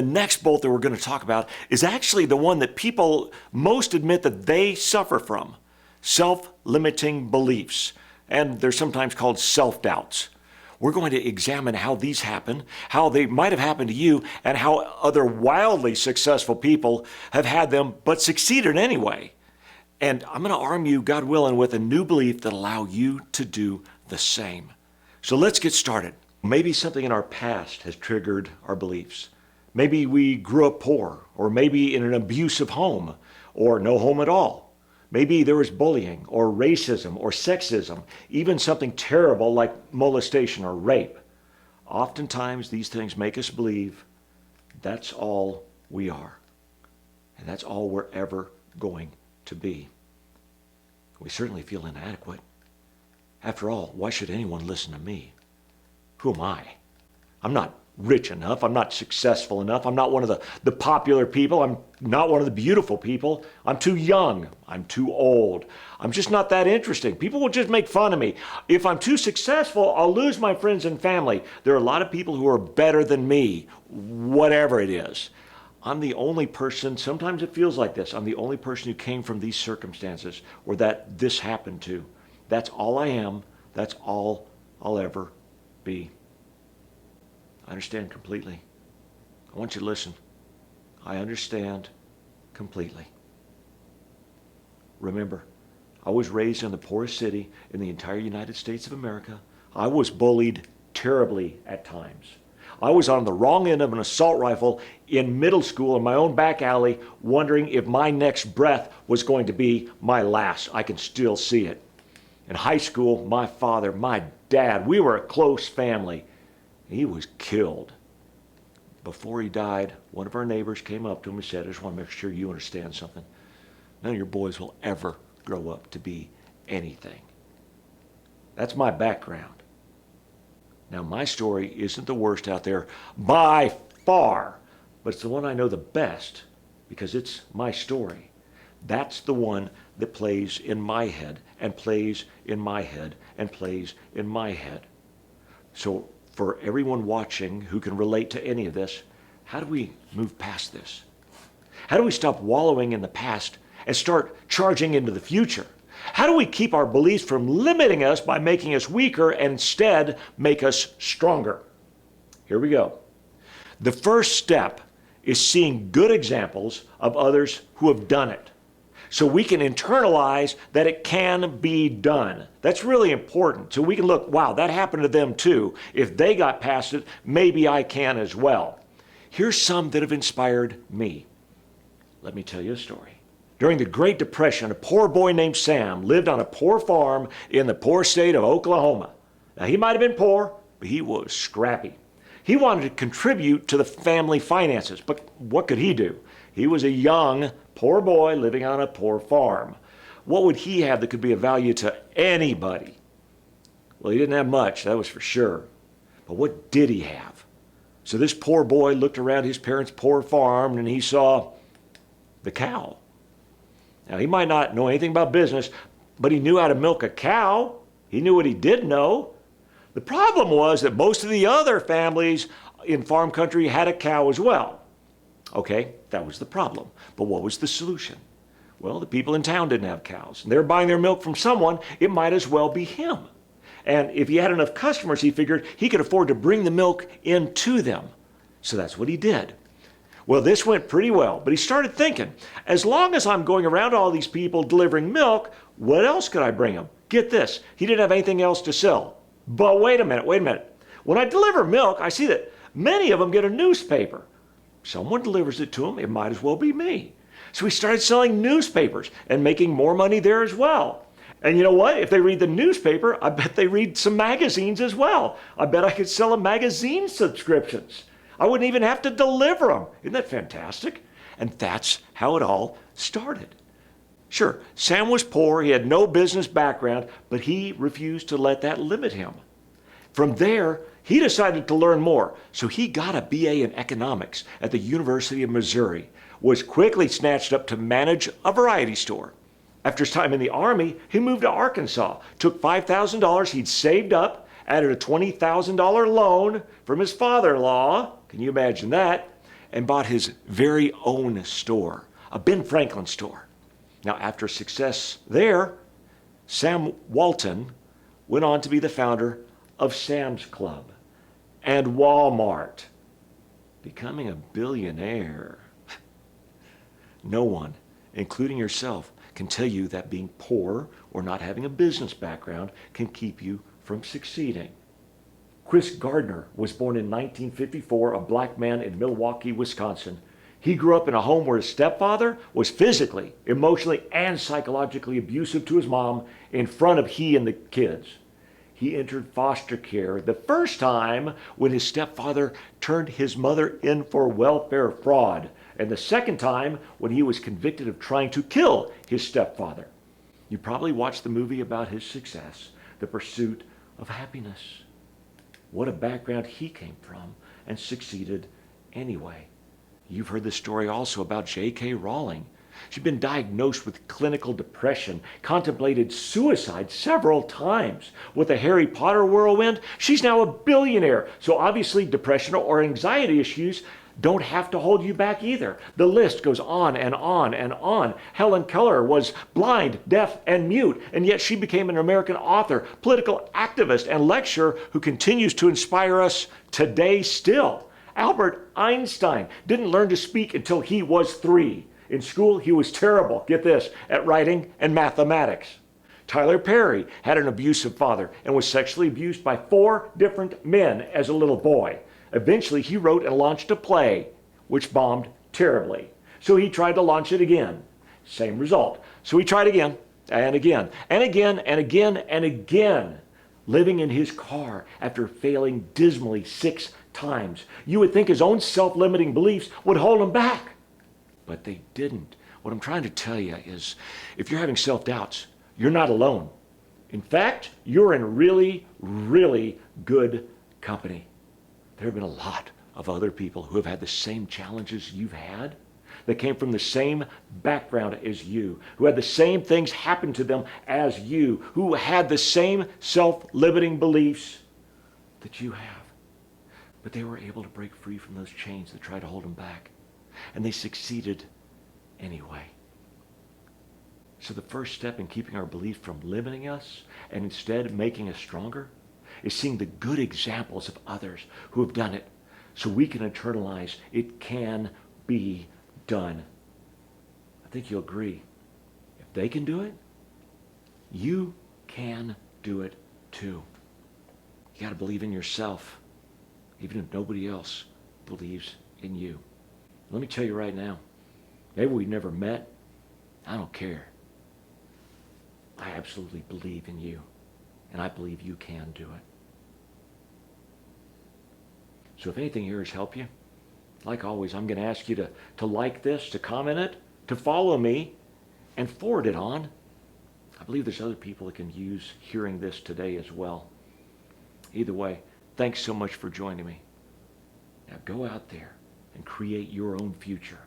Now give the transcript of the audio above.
The next bolt that we're going to talk about is actually the one that people most admit that they suffer from: self-limiting beliefs. And they're sometimes called self-doubts. We're going to examine how these happen, how they might have happened to you, and how other wildly successful people have had them but succeeded anyway. And I'm going to arm you, God willing, with a new belief that allow you to do the same. So let's get started. Maybe something in our past has triggered our beliefs. Maybe we grew up poor, or maybe in an abusive home, or no home at all. Maybe there was bullying, or racism, or sexism, even something terrible like molestation or rape. Oftentimes these things make us believe that's all we are, and that's all we're ever going to be. We certainly feel inadequate. After all, why should anyone listen to me? Who am I? I'm not rich enough. I'm not successful enough. I'm not one of the popular people. I'm not one of the beautiful people. I'm too young. I'm too old. I'm just not that interesting. People will just make fun of me. If I'm too successful, I'll lose my friends and family. There are a lot of people who are better than me, whatever it is. I'm the only person, sometimes it feels like this, I'm the only person who came from these circumstances or that this happened to. That's all I am. That's all I'll ever be. I understand completely. I want you to listen. I understand completely. Remember, I was raised in the poorest city in the entire United States of America. I was bullied terribly at times. I was on the wrong end of an assault rifle in middle school in my own back alley, wondering if my next breath was going to be my last. I can still see it. In high school, my father, my dad, we were a close family. He was killed. Before he died, one of our neighbors came up to him and said, I just want to make sure you understand something. None of your boys will ever grow up to be anything. That's my background. Now, my story isn't the worst out there by far, but it's the one I know the best because it's my story. That's the one that plays in my head and plays in my head and plays in my head. So for everyone watching who can relate to any of this, how do we move past this? How do we stop wallowing in the past and start charging into the future? How do we keep our beliefs from limiting us by making us weaker and instead make us stronger? Here we go. The first step is seeing good examples of others who have done it, so we can internalize that it can be done. That's really important. So we can look, wow, that happened to them too. If they got past it, maybe I can as well. Here's some that have inspired me. Let me tell you a story. During the Great Depression, a poor boy named Sam lived on a poor farm in the poor state of Oklahoma. Now, he might have been poor, but he was scrappy. He wanted to contribute to the family finances, but what could he do? He was a young, poor boy living on a poor farm. What would he have that could be of value to anybody? Well, he didn't have much, that was for sure. But what did he have? So this poor boy looked around his parents' poor farm and he saw the cow. Now, he might not know anything about business, but he knew how to milk a cow. He knew what he did know. The problem was that most of the other families in farm country had a cow as well. Okay, that was the problem. But what was the solution? Well, the people in town didn't have cows, and they're buying their milk from someone. It might as well be him. And if he had enough customers, he figured he could afford to bring the milk in to them. So that's what he did. Well, this went pretty well, but he started thinking, as long as I'm going around to all these people delivering milk, what else could I bring them? Get this, he didn't have anything else to sell. But wait a minute. When I deliver milk, I see that many of them get a newspaper. Someone delivers it to them, it might as well be me. So he started selling newspapers and making more money there as well. And you know what? If they read the newspaper, I bet they read some magazines as well. I bet I could sell them magazine subscriptions. I wouldn't even have to deliver them. Isn't that fantastic? And that's how it all started. Sure, Sam was poor, he had no business background, but he refused to let that limit him. From there, he decided to learn more, so he got a BA in economics at the University of Missouri, was quickly snatched up to manage a variety store. After his time in the Army, he moved to Arkansas, took $5,000 he'd saved up, added a $20,000 loan from his father-in-law, can you imagine that, and bought his very own store, a Ben Franklin store. Now, after success there, Sam Walton went on to be the founder of Sam's Club and Walmart, becoming a billionaire. No one, including yourself, can tell you that being poor or not having a business background can keep you from succeeding. Chris Gardner was born in 1954, a black man in Milwaukee, Wisconsin. He grew up in a home where his stepfather was physically, emotionally, and psychologically abusive to his mom in front of he and the kids. He entered foster care the first time when his stepfather turned his mother in for welfare fraud, and the second time when he was convicted of trying to kill his stepfather. You probably watched the movie about his success, The Pursuit of Happiness. What a background he came from and succeeded anyway. You've heard the story also about J.K. Rowling. She'd been diagnosed with clinical depression, contemplated suicide several times. With the Harry Potter whirlwind, she's now a billionaire. So obviously depression or anxiety issues don't have to hold you back either. The list goes on and on and on. Helen Keller was blind, deaf, and mute, and yet she became an American author, political activist, and lecturer who continues to inspire us today still. Albert Einstein didn't learn to speak until he was 3. In school, he was terrible, get this, at writing and mathematics. Tyler Perry had an abusive father and was sexually abused by 4 different men as a little boy. Eventually, he wrote and launched a play, which bombed terribly. So he tried to launch it again. Same result. So he tried again, and again, and again, and again, and again, living in his car after failing dismally 6 times. You would think his own self-limiting beliefs would hold him back, but they didn't. What I'm trying to tell you is, if you're having self-doubts, you're not alone. In fact, you're in really, really good company. There have been a lot of other people who have had the same challenges you've had, that came from the same background as you, who had the same things happen to them as you, who had the same self-limiting beliefs that you have. But they were able to break free from those chains that tried to hold them back. And they succeeded anyway. So the first step in keeping our belief from limiting us and instead making us stronger is seeing the good examples of others who have done it so we can internalize it can be done. I think you'll agree. If they can do it, you can do it too. You got to believe in yourself, even if nobody else believes in you. Let me tell you right now, maybe we've never met. I don't care. I absolutely believe in you, and I believe you can do it. So if anything here has helped you, like always, I'm going to ask you to like this, to comment it, to follow me, and forward it on. I believe there's other people that can use hearing this today as well. Either way, thanks so much for joining me. Now go out there and create your own future.